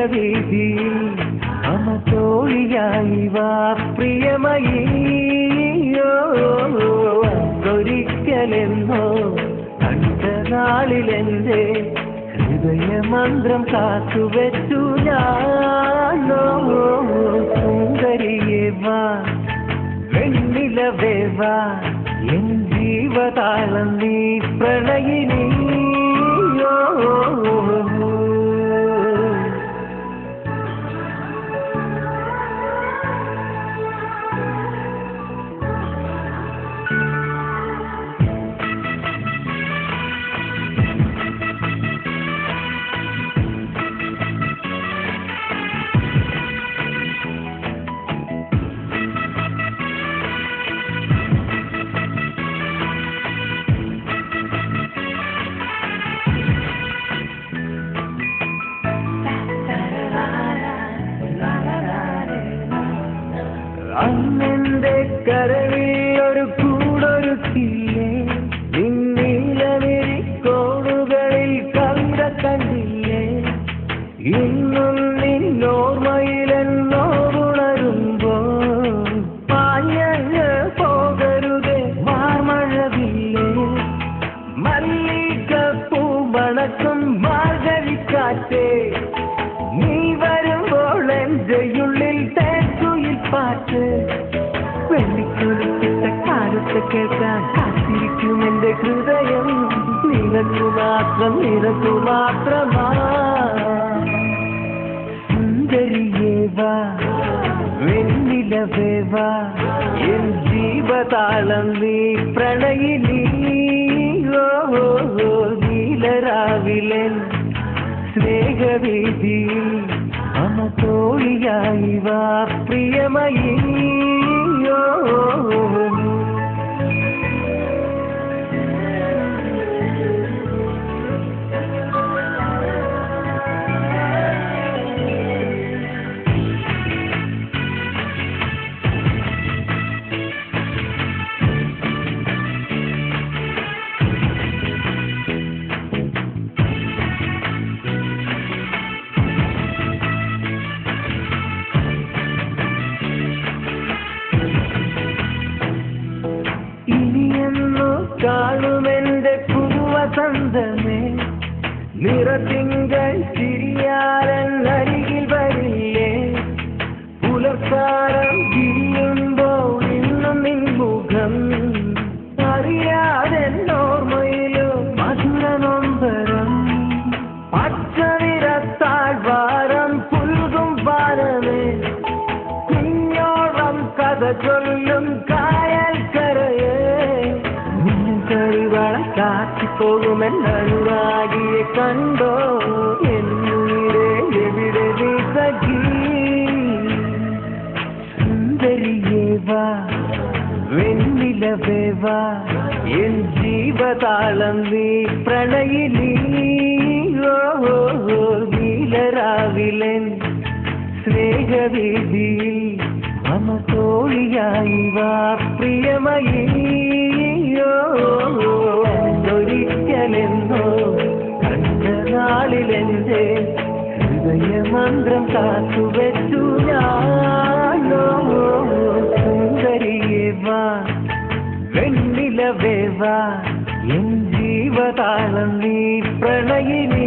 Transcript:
സ്നേഹവീതിയിൽ അമതോഴിയായി വാ പ്രിയമയീ. ഒരിക്കലെന്നോ കണ്ട നാളിലെന്റെ ഹൃദയമന്ത്രം കാത്തുവെച്ചു ഞാനോ. സുന്ദരിയേ വാ വെണ്ണിലവേ വാ എൻ ജീവതാളം നീ പ്രണയിനി. അന്നെന്റെ കരളിൽ ഒരു കൂടൊരുക്കില്ലേ, നിന്നീലമിരിക്കോണുകളിൽ കവിത കണ്ടില്ലേ. ഇന്നും നിന്നോർമ്മയിലെന്നോ ഉണരുമ്പോ പാഞ്ഞങ്ങ് പോകരുതേ മാർമഴവില്ലേ. മല്ലിക പൂമണക്കും മാർഗഴിക്കാറ്റേ, നീ വരുമ്പോൾ എന്റെ ഉള്ളിൽ തേക്കുയിൽ പാട്ട്. വെള്ളിക്കൊടുത്തിട്ട കാലത്ത് കേൾക്കാൻ കാത്തിരിക്കും എന്റെ ഹൃദയം. നിനക്കു മാത്രം നിനക്കു മാത്രമാ. സുന്ദരിയേ വാ വെണ്ണിലവേ വാ എൻ ജീവതാളം നീ പ്രണയിനി. നീലരാവിലൻ സ്നേഹവീതിയിൽ അമതോഴിയായി വാ പ്രിയമയീ. കാണുമെന്റെ പുതുവസന്തമേ, നിറത്തിങ്കൾ ചിരിയാരൻ അരികിൽ വരില്ലേ. പുലർക്കാലം തിരിയുമ്പോൾ ഇന്നും നിൻമുഖം അറിയാതെ ഓർമ്മയിലോ മധുരനൊമ്പരം. പച്ചനിറത്താഴ്വാരം പുൽകും പാരമേ, കുഞ്ഞോളം കഥ ചൊല്ലും കായൽ കരയേ. കാറ്റിപ്പോകുമെന്നനുരാഗിയെ കണ്ടോ എന്നീരെ എവിടെ നീ സഖി. സുന്ദരിയേ വാ വെണ്ണിലവേ വാ എൻ ജീവതാളം നീ പ്രണയിനി. നീലരാവിലൻ സ്നേഹവീതിയിൽ അമതോഴിയായി വാ പ്രിയമയീ. ഒരിക്കലെന്നോ കണ്ട നാളിലെന്റെ ഹൃദയമന്ത്രം കാത്തുവെച്ചു ഞാനോ. സുന്ദരിയേ വാ വെണ്ണിലവേ വാ എൻ ജീവതാളം നീ പ്രണയിനി.